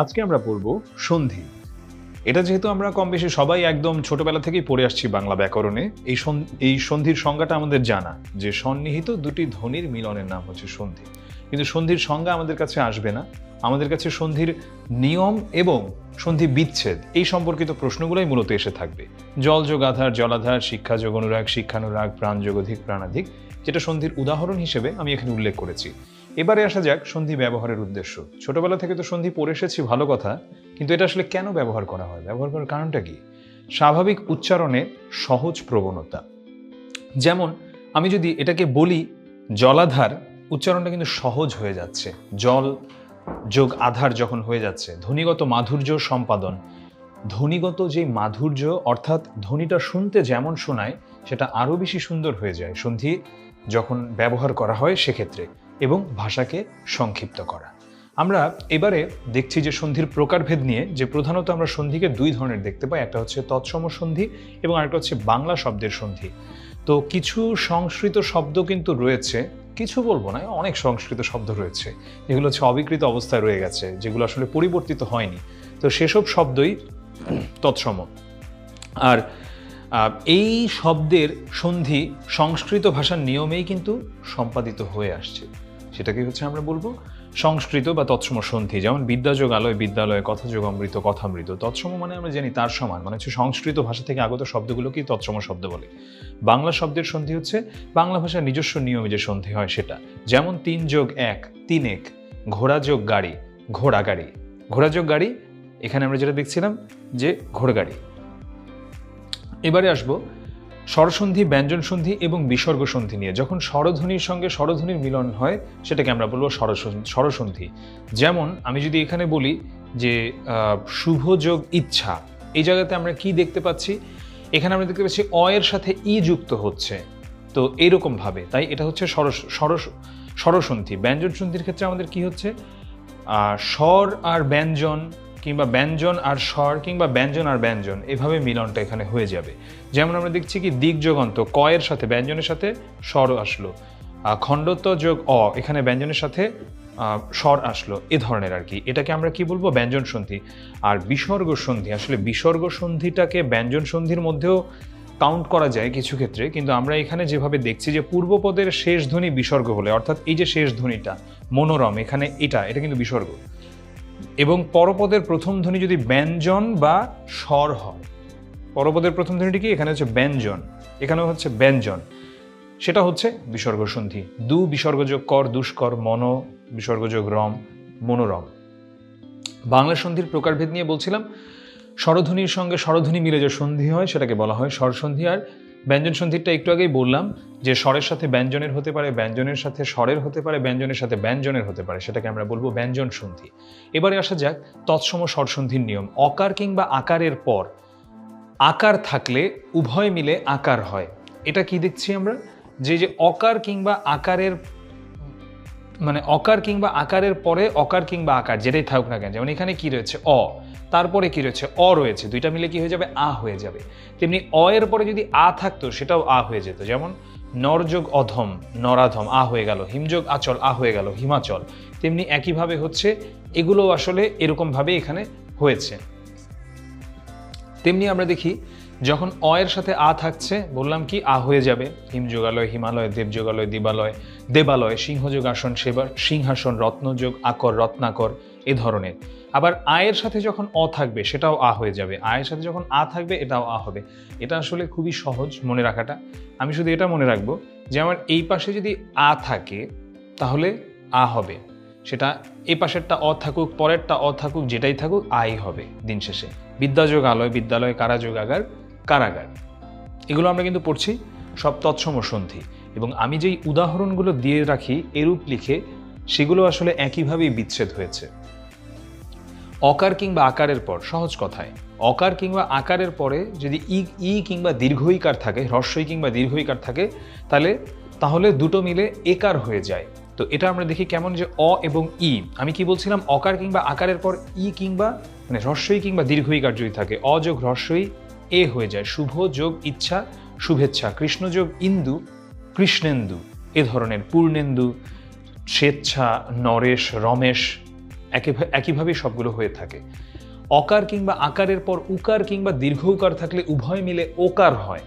আজকে আমরা পড়ব সন্ধি। এটা যেহেতু আমরা কম বেশি সবাই একদম ছোটবেলা থেকেই পড়ে আসছি বাংলা ব্যাকরণে, এই সন্ধির সংজ্ঞাটা আমাদের জানা যে সন্নিহিত দুটি ধ্বনির মিলনের নাম হচ্ছে সন্ধি। কিন্তু সন্ধির সংজ্ঞা আমাদের কাছে আসবে না, আমাদের কাছে সন্ধির নিয়ম এবং সন্ধি বিচ্ছেদ এই সম্পর্কিত প্রশ্নগুলোই মূলত এসে থাকবে। জল যোগ আধার, জলাধার, শিক্ষা যোগ অনুরাগ, শিক্ষানুরাগ, প্রাণ যোগ অধিক, প্রাণাধিক, যেটা সন্ধির উদাহরণ হিসেবে আমি এখানে উল্লেখ করেছি। এবারে আসা যাক সন্ধি ব্যবহারের উদ্দেশ্য। ছোটবেলা থেকে তো সন্ধি পড়ে এসেছি, ভালো কথা, কিন্তু এটা আসলে কেন ব্যবহার করা হয়, ব্যবহার করার কারণটা কি? স্বাভাবিক উচ্চারণে সহজ প্রবণতা। যেমন আমি যদি এটাকে বলি জলাধার, উচ্চারণটা কিন্তু সহজ হয়ে যাচ্ছে। জল যোগ আধার যখন হয়ে যাচ্ছে, ধ্বনিগত মাধুর্য সম্পাদন, ধ্বনিগত যে মাধুর্য অর্থাৎ ধ্বনিটা শুনতে যেমন শোনায় সেটা আরও বেশি সুন্দর হয়ে যায় সন্ধি যখন ব্যবহার করা হয় সেক্ষেত্রে, এবং ভাষাকে সংক্ষিপ্ত করা। আমরা এবারে দেখছি যে সন্ধির প্রকারভেদ নিয়ে, যে প্রধানত আমরা সন্ধিকে দুই ধরনের দেখতে পাই, একটা হচ্ছে তৎসম সন্ধি এবং আরেকটা হচ্ছে বাংলা শব্দের সন্ধি। তো কিছু সংস্কৃত শব্দ কিন্তু রয়েছে, কিছু বলবো না, অনেক সংস্কৃত শব্দ রয়েছে যেগুলো হচ্ছে অবিকৃত অবস্থায় রয়ে গেছে, যেগুলো আসলে পরিবর্তিত হয়নি। তো সেসব শব্দই তৎসম। আর এই শব্দের সন্ধি সংস্কৃত ভাষার নিয়মেই কিন্তু সম্পাদিত হয়ে আসছে, সেটাকে হচ্ছে আমরা বলবো সংস্কৃত বা তৎসম সন্ধি। যেমন বিদ্যাযোগ আলয়, বিদ্যালয়, কথাযোগ অমৃত, কথামৃত। তৎসম মানে আমরা জানি তার সমান, মানে হচ্ছে সংস্কৃত ভাষা থেকে আগত শব্দগুলোকেই তৎসম শব্দ বলে। বাংলা শব্দের সন্ধি হচ্ছে বাংলা ভাষার নিজস্ব নিয়মে যে সন্ধি হয় সেটা। যেমন 3 যোগ 1, 3 এক, ঘোড়া যোগ গাড়ি, ঘোড়া গাড়ি। ঘোড়া যোগ গাড়ি, এখানে আমরা যেটা দেখছিলাম যে ঘোড়গাড়ি। এবারে আসবো স্বরসন্ধি, ব্যঞ্জন সন্ধি এবং বিসর্গ সন্ধি নিয়ে। যখন স্বরধ্বনির সঙ্গে স্বরধ্বনির মিলন হয় সেটাকে আমরা বলবো স্বরসন্ধি। যেমন আমি যদি এখানে বলি যে শুভ যোগ ইচ্ছা, এই জায়গাতে আমরা কি দেখতে পাচ্ছি? এখানে আমরা দেখতে পাচ্ছি অ এর সাথে ই যুক্ত হচ্ছে, তো এইরকম ভাবে, তাই এটা হচ্ছে স্বরসন্ধি। ব্যঞ্জন সন্ধির ক্ষেত্রে আমাদের কি হচ্ছে? স্বর আর ব্যঞ্জন, কিংবা ব্যঞ্জন আর স্বর, কিংবা ব্যঞ্জন আর ব্যঞ্জন, এভাবে মিলনটা এখানে হয়ে যাবে। যেমন আমরা দেখছি কি দিক যোগান্ত, ক এর সাথে ব্যঞ্জনের সাথে স্বর আসলো, খণ্ডত্ব যোগ অ, এখানে ব্যঞ্জনের সাথে স্বর আসলো, এ ধরনের আর কি। এটাকে আমরা কি বলবো? ব্যঞ্জন সন্ধি। আর বিসর্গ সন্ধি, আসলে বিসর্গ সন্ধিটাকে ব্যঞ্জন সন্ধির মধ্যেও কাউন্ট করা যায় কিছু ক্ষেত্রে, কিন্তু আমরা এখানে যেভাবে দেখছি যে পূর্বপদের শেষ ধ্বনি বিসর্গ হলে, অর্থাৎ এই যে শেষ ধ্বনিটা মনোরম, এখানে এটা কিন্তু বিসর্গ, এবং পরপদের প্রথম ধ্বনি যদি ব্যঞ্জন বা স্বর হয়, পরপদের প্রথম ধ্বনিটি কি? এখানে হচ্ছে ব্যঞ্জন, এখানেও হচ্ছে ব্যঞ্জন, সেটা হচ্ছে বিসর্গ সন্ধি। দু বিসর্গযোগ কর, দুষ্কর, মন বিসর্গযোগ রম, মনোরম। বাংলা সন্ধির প্রকারভেদ নিয়ে বলছিলাম, স্বরধ্বনির সঙ্গে স্বরধ্বনি মিলে যে সন্ধি হয় সেটাকে বলা হয় স্বরসন্ধি। আর ব্যঞ্জন সন্ধিটা একটু আগেই বললাম যে স্বরের সাথে ব্যঞ্জনের হতে পারে, ব্যঞ্জনের সাথে স্বরের হতে পারে, ব্যঞ্জনের সাথে ব্যঞ্জনের হতে পারে, সেটাকে আমরা বলবো ব্যঞ্জন সন্ধি। এবারে আসা যাক তৎসম স্বরসন্ধির নিয়ম। অকার কিংবা আকারের পর আকার থাকলে উভয় মিলে আকার হয়। এটা কি দেখছি আমরা? যে অকার কিংবা আকারের, মানে অকার কিংবা আকারের পরে অকার কিংবা আকার যেটাই থাকুক না কেন, যেমন এখানে কি রয়েছে? অ, তারপরে কি রয়েছে? অ রয়েছে, দুইটা মিলে কি হয়ে যাবে? আ হয়ে যাবে। তেমনি অ এর পরে যদি আ থাকতো সেটাও আ হয়ে যেত। যেমন নরযোগ অধম, নরাধম, আ হয়ে গেল। হিমযোগ আচল, আ হয়ে গেল হিমাচল। তেমনি একইভাবে হচ্ছে, এগুলো আসলে এরকমভাবে এখানে হয়েছে। তেমনি আমরা দেখি যখন অ এর সাথে আ থাকছে, বললাম কি আ হয়ে যাবে। হিমযোগালয়, হিমালয়, দেবযোগালয়, দিবালয়, দেবালয়, সিংহযোগাসন, সেবার সিংহাসন, রত্নযোগ আকর, রত্নাকর, এ ধরনের। আবার আয়ের সাথে যখন অ থাকবে সেটাও আ হয়ে যাবে, আয়ের সাথে যখন আ থাকবে এটাও আ হবে। এটা আসলে খুবই সহজ মনে রাখাটা। আমি শুধু এটা মনে রাখবো যে আমার এই পাশে যদি আ থাকে তাহলে আ হবে, সেটা এই পাশেরটা অ থাকুক, পরেরটা অ থাকুক, যেটাই থাকুক আই হবে দিন শেষে। বিদ্যাযোগ আলয়, বিদ্যালয়, কারাযোগ আগার, কারাগার। এগুলো আমরা কিন্তু পড়ছি সব তৎসম সন্ধি, এবং আমি যেই উদাহরণগুলো দিয়ে রাখি এরূপ লিখে, সেগুলো আসলে একইভাবেই বিচ্ছেদ হয়েছে। অকার কিংবা আকারের পর, সহজ কথায় অকার কিংবা আকারের পরে যদি ই কিংবা দীর্ঘইকার থাকে, হ্রস্বই কিংবা দীর্ঘইকার থাকে, তাহলে দুটো মিলে একার হয়ে যায়। তো এটা আমরা দেখি কেমন, যে অ এবং ই, আমি কি বলছিলাম? অকার কিংবা আকারের পর ই কিংবা মানে হ্রস্বই কিংবা দীর্ঘইকার যদি থাকে, অ যোগ হ্রস্বই এ হয়ে যায়। শুভ যোগ ইচ্ছা, শুভেচ্ছা। কৃষ্ণ যোগ ইন্দু, কৃষ্ণেন্দু, এ ধরনের। পূর্ণেন্দু, স্বেচ্ছা, নরেশ, রমেশ, একইভাবেই সবগুলো হয়ে থাকে। অকার কিংবা আকারের পর উকার কিংবা দীর্ঘ উকার থাকলে উভয় মিলে ওকার হয়।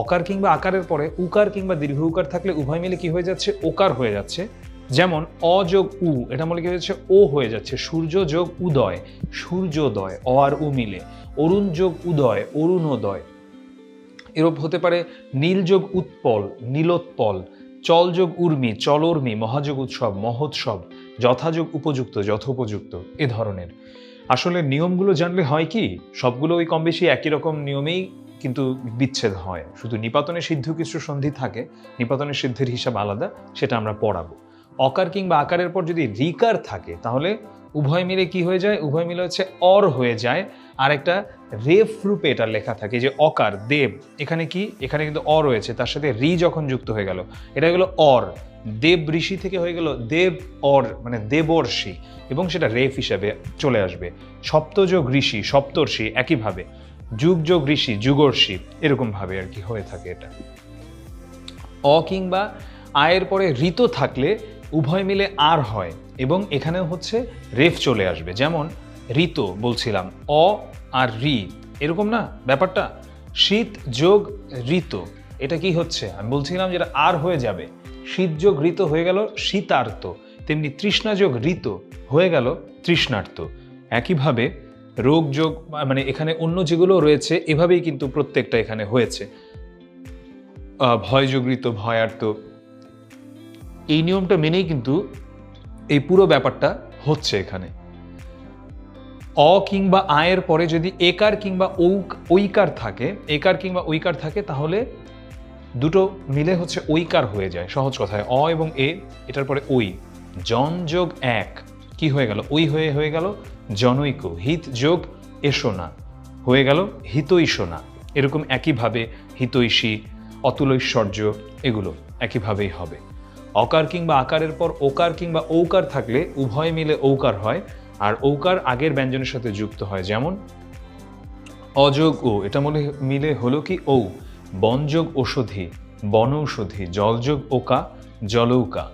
অকার কিংবা আকারের পরে উকার কিংবা দীর্ঘ উকার থাকলে উভয় মিলে কি হয়ে যাচ্ছে? ওকার হয়ে যাচ্ছে। যেমন অ যোগ উ, এটা বলে কি হয়েছে? ও হয়ে যাচ্ছে। সূর্য যোগ উদয়, সূর্যোদয়, অ আর উ মিলে। অরুণ যোগ উদয়, অরুণোদয়। এরূপ হতে পারে নীল যোগ উৎপল, নীলোৎপল। চল যোগ উর্মি, চলোর্মি। মহাযোগ উৎসব, মহোৎসব। যথাযোগ উপযুক্ত, যথোপযুক্ত। এ ধরনের। আসলে নিয়মগুলো জানলে হয় কি, সবগুলো ওই কম বেশি একই রকম নিয়মেই কিন্তু বিচ্ছেদ হয়। শুধু নিপাতনে সিদ্ধ কিছু সন্ধি থাকে, নিপাতনের সিদ্ধের হিসাব আলাদা, সেটা আমরা পড়াবো। অকার কিংবা আকারের পর যদি রিকার থাকে তাহলে উভয় মিলে কি হয়ে যায়? উভয় মিলে হচ্ছে অর হয়ে যায়। আর একটা রেফ রূপে এটা লেখা থাকে, যে অকার দেব, এখানে কি, এখানে কিন্তু অ রয়েছে, তার সাথে রি যখন যুক্ত হয়ে গেল এটা হয়ে গেল অর। দেব ঋষি থেকে হয়ে গেল দেব অর, মানে দেবর্ষি, এবং সেটা রেফ হিসাবে চলে আসবে। সপ্তযোগ ঋষি, সপ্তর্ষি, একইভাবে। যুগ যোগ ঋষি, যুগর্ষি, এরকম ভাবে আর কি হয়ে থাকে এটা। অ কিংবা আয়ের পরে ঋত থাকলে উভয় মিলে আর হয়, এবং এখানেও হচ্ছে রেফ চলে আসবে। যেমন ঋত বলছিলাম, অ আর রি, এরকম না ব্যাপারটা? শীত যোগ ঋত, এটা কি হচ্ছে? আমি বলছিলাম যেটা আর হয়ে যাবে। শীত যোগ ঋত হয়ে গেল শীতার্ত, তেমনি তৃষ্ণা যোগ ঋত হয়ে গেল তৃষ্ণার্ত। একইভাবে রোগ যোগ, মানে এখানে অন্য যেগুলো রয়েছে এভাবেই কিন্তু প্রত্যেকটা এখানে হয়েছে। ভয় যোগ ঋত, ভয়ার্ত। এই নিয়মটা মেনেই কিন্তু এই পুরো ব্যাপারটা হচ্ছে এখানে। অ কিংবা আয়ের পরে যদি একার কিংবা ঐকার থাকে, একার কিংবা ঐকার থাকে, তাহলে দুটো মিলে হচ্ছে ঐকার হয়ে যায়। সহজ কথায় অ এবং এ, এটার পরে ওই। জন যোগ এক, কি হয়ে গেল? ওই হয়ে গেল জনৈক। হিত যোগ এসোনা হয়ে গেল হিতৈষণা। এরকম একইভাবে হিতৈষী, অতুলৈশ্বর্য, এগুলো একইভাবেই হবে। অকার কিংবা আকারের পর ওকার কিংবা ঔকার থাকলে উভয় মিলে ঔকার হয়, আর ঔকার আগের ব্যঞ্জনের সাথে যুক্ত হয়। যেমন অযোগ ও, এটা মিলে হলো কি? ঔ। বনযোগ ঔষধি, বনৌষধি। জলযোগ ওকা, জলৌকা।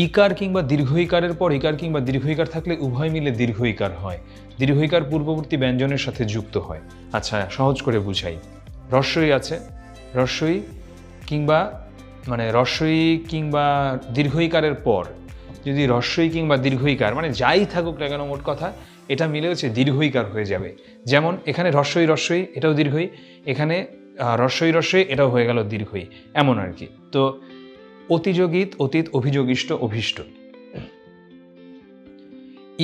ইকার কিংবা দীর্ঘইকারের পর ইকার কিংবা দীর্ঘইকার থাকলে উভয় মিলে দীর্ঘইকার হয়। দীর্ঘইকার পূর্ববর্তী ব্যঞ্জনের সাথে যুক্ত হয়। আচ্ছা, সহজ করে বুঝাই। রস্বই আছে, রস্বই কিংবা রস্বই কিংবা দীর্ঘইকারের পর যদি রস্বই কিংবা দীর্ঘইকার, মানে যাই থাকুক না কেন, মোট কথা এটা মিলে হচ্ছে দীর্ঘইকার হয়ে যাবে। যেমন এখানে রস্বই, এটাও দীর্ঘই। এখানে রস্বই, এটাও হয়ে গেল দীর্ঘই। এমন আর কি। তো অতিযোগিত, অতীত, অভিযোগিষ্ট, অভীষ্ট।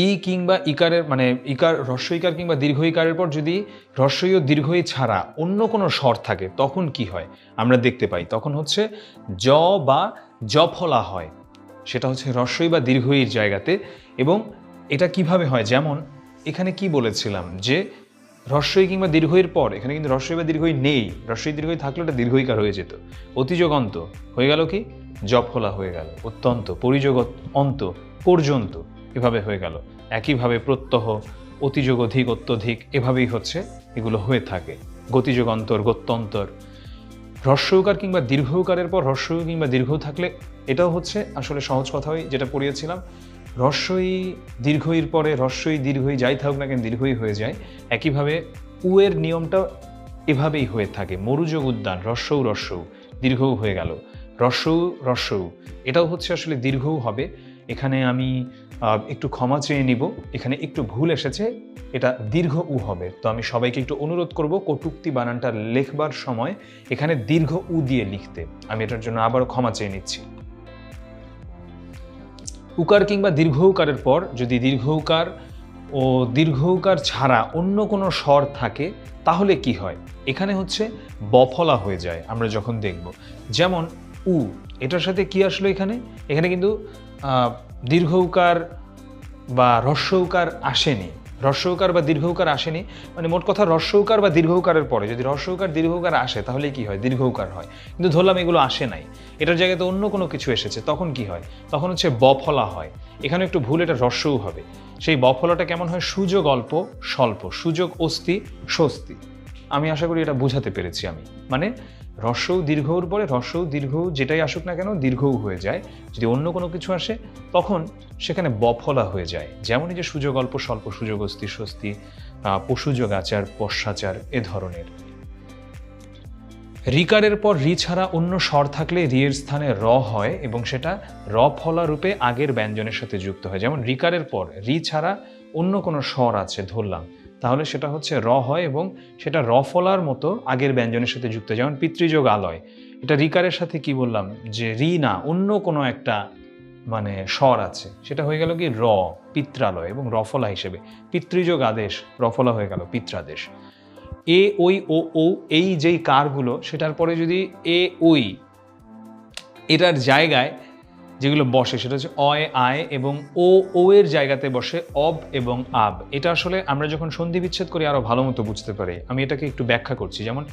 ই কিংবা ইকারের, ইকার, রস্বইকার কিংবা দীর্ঘইকারের পর যদি রস্বই ও দীর্ঘই ছাড়া অন্য কোনো স্বর থাকে, তখন কি হয় আমরা দেখতে পাই? তখন হচ্ছে জ বা জফলা হয়। সেটা হচ্ছে রস্বই বা দীর্ঘইর জায়গাতে। এবং এটা কিভাবে হয়? যেমন এখানে কি বলেছিলাম, যে রস্বই কিংবা দীর্ঘইর পর এখানে কিন্তু রস্বই বা দীর্ঘই নেই। রস্বই দীর্ঘই থাকলে ওটা দীর্ঘইকার হয়ে যেত। অতিযোগ অন্ত হয়ে গেল কি? জফলা হয়ে গেল। অত্যন্ত, পরিযোগ অন্ত, পর্যন্ত, এভাবে হয়ে গেল। একইভাবে প্রত্যহ, অতিযোগ অধিক, অত্যধিক, এভাবেই হচ্ছে এগুলো হয়ে থাকে। গতিযোগ অন্তর, গত্যন্তর। হ্রস্বউকার কিংবা দীর্ঘউকারের পর হ্রস্বই কিংবা দীর্ঘ থাকলে এটাও হচ্ছে আসলে সহজ কথাই, যেটা পড়িয়েছিলাম। হ্রস্বই দীর্ঘইর পরে হ্রস্বই দীর্ঘই যাই থাকুক না কেন দীর্ঘই হয়ে যায়। একইভাবে উয়ের নিয়মটা এভাবেই হয়ে থাকে। মরুযোগ উদ্যান, রস্বউ, দীর্ঘও হয়ে গেল। রস্বউ, এটাও হচ্ছে আসলে দীর্ঘও হবে। এখানে আমি একটু ক্ষমা চেয়ে নিব, এখানে একটু ভুল এসেছে, এটা দীর্ঘ উ হবে। তো আমি সবাইকে একটু অনুরোধ করব কটূক্তি বানানটা লেখবার সময় এখানে দীর্ঘ উ দিয়ে লিখতে। আমি এটার জন্য আবারও ক্ষমা চেয়ে নিচ্ছি। উকার কিংবা দীর্ঘ উকারের পর যদি দীর্ঘ উকার ও দীর্ঘ উকার ছাড়া অন্য কোনো স্বর থাকে, তাহলে কি হয়? এখানে হচ্ছে বফলা হয়ে যায় আমরা যখন দেখব। যেমন উ, এটার সাথে কি আসলো? এখানে কিন্তু দীর্ঘ উকার বা হ্রস্ব উকার আসেনি, হ্রস্ব উকার বা দীর্ঘ উকার আসেনি। মানে মোট কথা হ্রস্ব উকার বা দীর্ঘ উকারের পরে যদি হ্রস্ব উকার দীর্ঘ উকার আসে, তাহলে কি হয়? দীর্ঘ উকার হয়। কিন্তু ধরলাম এগুলো আসে নাই, এটার জায়গাতে অন্য কোনো কিছু এসেছে, তখন কি হয়? তখন হচ্ছে বফলা হয়। এখানে একটু ভুল, এটা হ্রস্বও হবে। সেই বফলাটা কেমন হয়? সুযোগ অল্প, স্বল্প। সুযোগ অস্তি, স্বস্তি। আমি আশা করি এটা বুঝাতে পেরেছি আমি। মানে হ্রস্বউ দীর্ঘউর পরে হ্রস্বউ দীর্ঘউ যেটাই আসুক না কেন দীর্ঘউ হয়ে যায়। যদি অন্য কোনো কিছু আসে তখন সেখানে বফলা হয়ে যায়। যেমন এই যে সুযোগ অল্প স্বল্প, সুযোগ অস্তি স্বস্তি, পশুযোগ আচার, পশ্চাচার এ ধরনের। রিকারের পর রি ছাড়া অন্য স্বর থাকলে রি এর স্থানে র হয় এবং সেটা র ফলা রূপে আগের ব্যঞ্জনের সাথে যুক্ত হয়। যেমন রিকারের পর রি ছাড়া অন্য কোনো স্বর আছে ধরলাম, তাহলে সেটা হচ্ছে র হয় এবং সেটা র ফলার মতো আগের ব্যঞ্জনের সাথে যুক্ত। যেমন পিতৃযোগ আলয়, এটা রিকারের সাথে কি বললাম যে রি না অন্য কোনো একটা মানে স্বর আছে, সেটা হয়ে গেল কি র, পিত্রালয় এবং রফলা হিসেবে। পিতৃযোগ আদেশ, রফলা হয়ে গেল পিত্রাদেশ। এ ওই ও ও এই যেই কারগুলো সেটার পরে যদি এ ওই এটার জায়গায় যেগুলো বসে সেটা হচ্ছে অয় আয় এবং ও এর জায়গাতে বসে অব এবং আব। এটা আসলে আমরা যখন সন্ধি বিচ্ছেদ করি আরো ভালো মতো বুঝতে পারি। আমি এটাকে একটু ব্যাখ্যা করছি। যেমন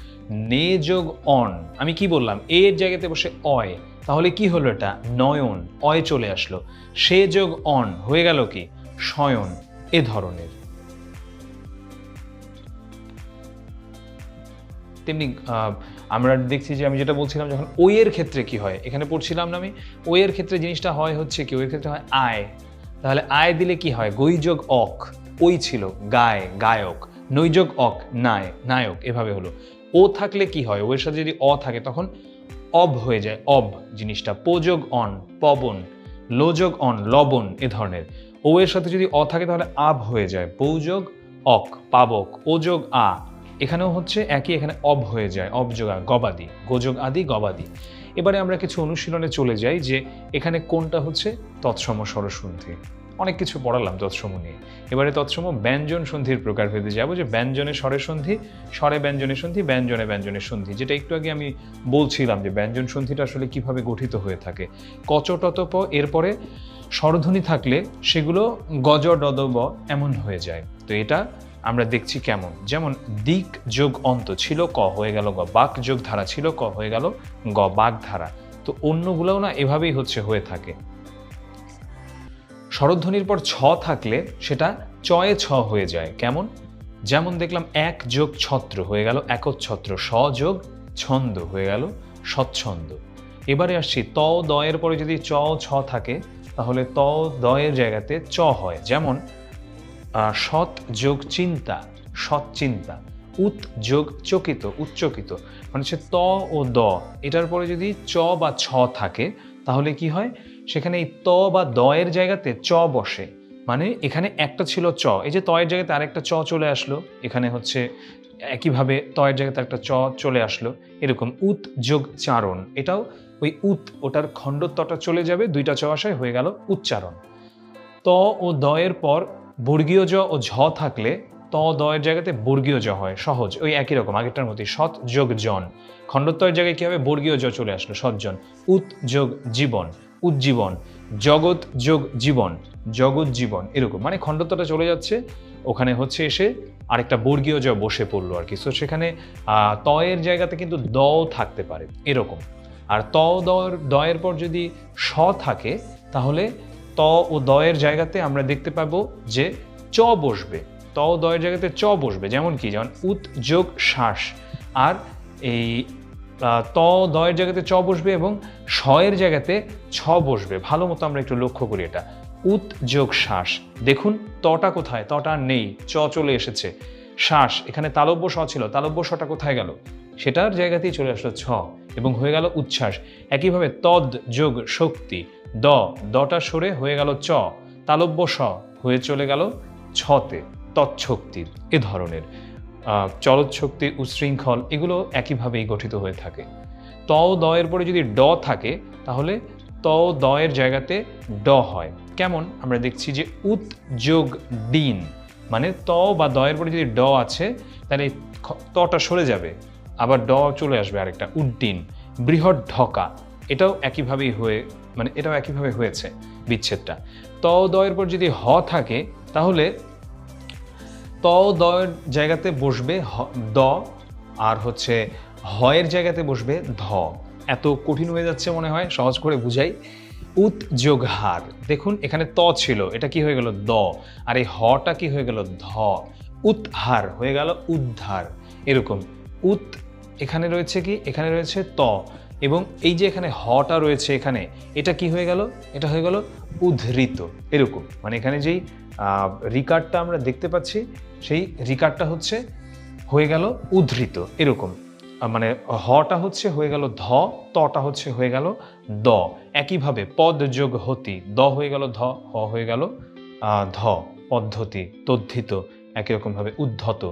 নে যোগ অন, আমি কি বললাম এর জায়গাতে বসে অয়, তাহলে কি হলো এটা নয়ন, অয় চলে আসলো। সে যোগ অন হয়ে গেল কি শয়ন, এ ধরনের। তেমনি আমরা দেখছি যে আমি যেটা বলছিলাম যখন ওই এর ক্ষেত্রে কি হয়, এখানে পড়ছিলাম না আমি, ওই এর ক্ষেত্রে জিনিসটা হয় হচ্ছে কি ওই ক্ষেত্রে হয় আয়, তাহলে আয় দিলে কি হয় গৈযোগ অক, ওই ছিল গায় গায়ক, নৈযোগ অক নায় নায়ক, এভাবে হলো। ও থাকলে কি হয় ওর সাথে যদি অ থাকে তখন অব হয়ে যায় অব জিনিসটা। পোযোগ অন পবন, লোযোগ অন লবণ, এ ধরনের। ও এর সাথে যদি অ থাকে তাহলে আব হয়ে যায় পৌযোগ অক পাবক, ওযোগ আ, এখানেও হচ্ছে একই, এখানে অব হয়ে যায় অবযোগা গবাদি, গোযোগ আদি গবাদি। এবারে আমরা কিছু অনুশীলনে চলে যাই যে এখানে কোনটা হচ্ছে তৎসম স্বরসন্ধি। অনেক কিছু পড়ালাম তৎসম নিয়ে, এবারে তৎসম ব্যঞ্জন সন্ধির প্রকারভেদে যাব, যে ব্যঞ্জনে স্বরের সন্ধি, স্বরে ব্যঞ্জনের সন্ধি, ব্যঞ্জনে ব্যঞ্জনের সন্ধি। যেটা একটু আগে আমি বলছিলাম যে ব্যঞ্জন সন্ধিটা আসলে কিভাবে গঠিত হয়ে থাকে। কচ টতপ এরপরে স্বরধ্বনি থাকলে সেগুলো গজ ডদব এমন হয়ে যায়। তো এটা আমরা দেখছি কেমন, যেমন দিক যোগ অন্ত ছিল ক হয়ে গেল গ, বাক যোগ ধারা ছিল ক হয়ে গেল গ বাক ধারা। তো অন্যগুলোও না এভাবেই হচ্ছে হয়ে থাকে। স্বরধ্বনির পর ছ থাকলে সেটা চয়ে ছ হয়ে যায় কেমন, যেমন দেখলাম এক যোগ ছত্র হয়ে গেল একচ্ছত্র, স যোগ ছন্দ হয়ে গেল সচ্ছন্দ। এবারে আসছি ত দয়ের পরে যদি চ ছ থাকে তাহলে ত দয়ের জায়গাতে চ হয়, যেমন সৎ যোগ চিন্তা সৎচিন্তা, উত যোগ চকিত উচ্চকিত। মানে হচ্ছে ত ও দ এটার পরে যদি চ বা ছ থাকে তাহলে কি হয় সেখানে এই ত বা দ এর জায়গাতে চ বসে। মানে এখানে একটা ছিল চ, এই যে ত এর জায়গাতে আরেকটা চ চলে আসলো, এখানে হচ্ছে একইভাবে ত এর জায়গাতে একটা চ চলে আসলো। এরকম উত যোগ চারণ, এটাও ওই উত ওটার খণ্ডত্বটা চলে যাবে, দুইটা চ আসায় হয়ে গেল উচ্চারণ। ত ও দ এর পর বর্গীয় জ ও ঝ থাকলে ত দ এর জায়গাতে বর্গীয় জ হয়, সহজ ওই একই রকম আগেরটার মতোই। সৎ যোগ জন, খণ্ডত্বের জায়গায় কি হবে বর্গীয় জ চলে আসলো সজ্জন। উত যোগ জীবন উজ্জীবন, জগৎ যোগ জীবন জগৎ জীবন, এরকম মানে খণ্ডত্বটা চলে যাচ্ছে, ওখানে হচ্ছে এসে আরেকটা বর্গীয় জ বসে পড়লো আর কি। তো সেখানে ত এর জায়গাতে কিন্তু দ থাকতে পারে এরকম। আর ত দ এর পর যদি স থাকে তাহলে ত ও দ এর জায়গাতে আমরা দেখতে পাবো যে চ বসবে, ত ও দ এর জায়গাতে চ বসবে। যেমন কি, যেমন উত যোগ শ্বাস, আর এই ত দ এর জায়গাতে চ বসবে এবং স এর জায়গাতে ছ বসবে। ভালো মতো আমরা একটু লক্ষ্য করি এটা, উত যোগ শ্বাস। দেখুন তটা কোথায়, তটা নেই, চ চলে এসেছে। শ্বাস এখানে তালব্য স ছিল, তালব্য সটা কোথায় গেল, সেটার জায়গাতেই চলে আসলো ছ এবং হয়ে গেল উচ্ছ্বাস। একইভাবে তদ যোগ শক্তি, দটা সরে হয়ে গেল চ, তালব্য স হয়ে চলে গেল ছতে, তৎশক্তি। এ ধরনের চলৎ শক্তি উশৃঙ্খল এগুলো একইভাবেই গঠিত হয়ে থাকে। ত দ এর পরে যদি ড থাকে তাহলে ত দ এর জায়গাতে ড হয় কেমন, আমরা দেখছি যে উত যোগ ডিন, মানে ত বা দ এর পরে যদি ড আছে তাহলে তটা সরে যাবে, আবার ড চলে আসবে আরেকটা উড্ডিন। বৃহৎ ঢকা, এটাও একইভাবেই মানে এটাও একইভাবে হয়েছে বিচ্ছেদটা। ত দ এর পর যদি হ থাকে তাহলে ত দ এর জায়গাতে বসবে দ, আর হচ্ছে হ এর জায়গাতে বসবে ধ। এত কঠিন হয়ে যাচ্ছে মনে হয়, সহজ করে বুঝাই। উত যোগ হার, দেখুন এখানে ত ছিল, এটা কি হয়ে গেল দ, আর এই হটা কি হয়ে গেল ধ। উৎহার হয়ে গেল উদ্ধার, এরকম উত এখানে রয়েছে কি, এখানে রয়েছে ত, এবং এই যে এখানে হটা রয়েছে এখানে, এটা কি হয়ে গেল, এটা হয়ে গেল উদ্ধৃত। এরকম মানে এখানে যেই রিকারটা আমরা দেখতে পাচ্ছি সেই রিকারটা হচ্ছে হয়ে গেল উদ্ধৃত। এরকম মানে হটা হচ্ছে হয়ে গেল ধ, তটা হচ্ছে হয়ে গেল দ। একইভাবে পদ যোগ হতি, দ হয়ে গেল ধ, হ হয়ে গেল ধ। পদ্ধতি, তদ্ধিত, একই রকমভাবে উদ্ধত,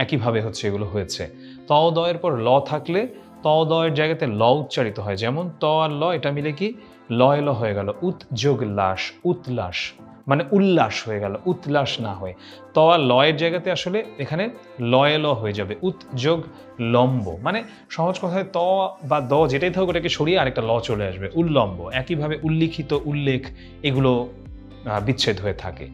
একইভাবে হচ্ছে এগুলো হয়েছে। ত দ এর পর ল থাকলে ত দ এর জায়গাতে ল উচ্চারিত হয়, যেমন ত আর ল এটা মিলে কি ল এল হয়ে গেল উত যোগ লাস, উতলাস, মানে উল্লাস হয়ে গেল, উতলাস না হয়ে। ত আর ল এর জায়গাতে আসলে এখানে ল এল হয়ে যাবে উত যোগ লম্ব, মানে সহজ কথায় ত বা দ যেটাই থাকুক ওটাকে সরিয়ে আরেকটা ল চলে আসবে, উল্লম্ব। একইভাবে উল্লিখিত, উল্লেখ এগুলো বিচ্ছেদ হয়ে থাকে।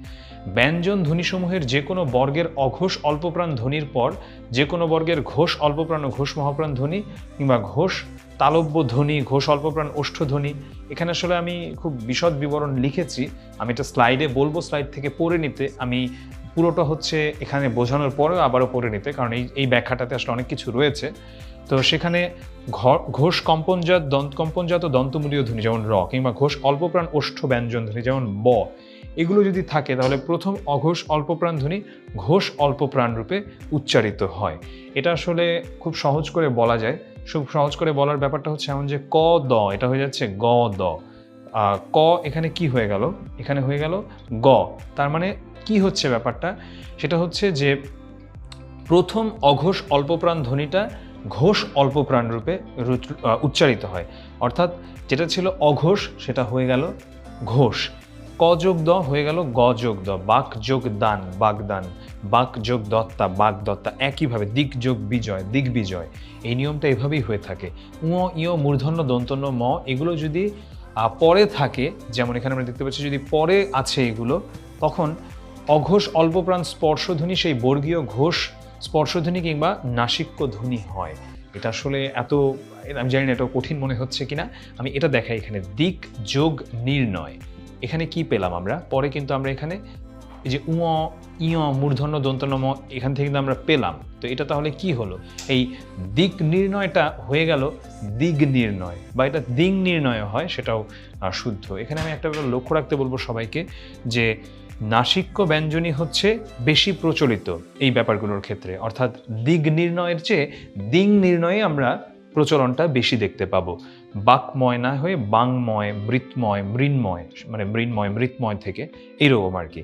ব্যঞ্জন ধ্বনিসমূহের যে কোনো বর্গের অঘোষ অল্পপ্রাণ ধ্বনির পর যে কোনো বর্গের ঘোষ অল্পপ্রাণ ও ঘোষ মহাপ্রাণ ধ্বনি কিংবা ঘোষ তালব্য ধ্বনি, ঘোষ অল্পপ্রাণ ওষ্ঠধ্বনি, এখানে আসলে আমি খুব বিশদ বিবরণ লিখেছি, আমি এটা স্লাইডে বলবো, স্লাইড থেকে পড়ে নিতে। আমি পুরোটা হচ্ছে এখানে বোঝানোর পরেও আবারও পড়ে নিতে, কারণ এই ব্যাখ্যাটাতে আসলে অনেক কিছু রয়েছে। তো সেখানে ঘোষ কম্পনজাত দন্তমূলীয় ধ্বনি যেমন র, কিংবা ঘোষ অল্পপ্রাণ ওষ্ঠ ব্যঞ্জন ধ্বনি যেমন ব, এগুলো যদি থাকে তাহলে প্রথম অঘোষ অল্পপ্রাণ ধ্বনি ঘোষ অল্পপ্রাণ রূপে উচ্চারিত হয়। এটা আসলে খুব সহজ করে বলা যায়। খুব সহজ করে বলার ব্যাপারটা হচ্ছে এমন যে ক দ এটা হয়ে যাচ্ছে গ দ, ক এখানে কি হয়ে গেল, এখানে হয়ে গেল গ। তার মানে কি হচ্ছে ব্যাপারটা, সেটা হচ্ছে যে প্রথম অঘোষ অল্পপ্রাণ ধ্বনিটা ঘোষ অল্পপ্রাণ রূপে উচ্চারিত হয়, অর্থাৎ যেটা ছিল অঘোষ সেটা হয়ে গেল ঘোষ। ক যোগ দ হয়ে গেল গ যোগ দ, বাক যোগ দান বাগদান, বাক যোগ দত্তা বাগদত্তা। একইভাবে দিক যোগ বিজয় দিগ্বিজয়। এই নিয়মটা এভাবেই হয়ে থাকে। উঁ ইয় মূর্ধন্য দন্তন্য ম এগুলো যদি পরে থাকে, যেমন এখানে আমরা দেখতে পাচ্ছি যদি পরে আছে এগুলো, তখন অঘোষ অল্পপ্রাণ স্পর্শধ্বনি সেই বর্গীয় ঘোষ স্পর্শধ্বনি কিংবা নাসিক্য ধ্বনি হয়। এটা আসলে আমি জানি না এটা কঠিন মনে হচ্ছে কিনা, আমি এটা দেখাই। এখানে দিক যোগ নির্ণয়, এখানে কি পেলাম আমরা, পরে কিন্তু আমরা এখানে এই যে উঁ ইয় মূর্ধন্য দন্তন্য ম এখান থেকে কিন্তু আমরা পেলাম। তো এটা তাহলে কি হলো, এই দিক নির্ণয়টা হয়ে গেল দিগ নির্ণয়, বা এটা দিং নির্ণয় হয়, সেটাও শুদ্ধ। এখানে আমি একটা ব্যাপার লক্ষ্য রাখতে বলবো সবাইকে, যে নাসিক্য ব্যঞ্জনী হচ্ছে বেশি প্রচলিত এই ব্যাপারগুলোর ক্ষেত্রে, অর্থাৎ দিগ নির্ণয়ের চেয়ে দিং নির্ণয়ে আমরা প্রচলনটা বেশি দেখতে পাবো। বাকময় না হয়ে বাংময়, মৃৎময়, মৃন্ময়, মানে মৃন্ময় মৃৎময় থেকে এরকম আর কি।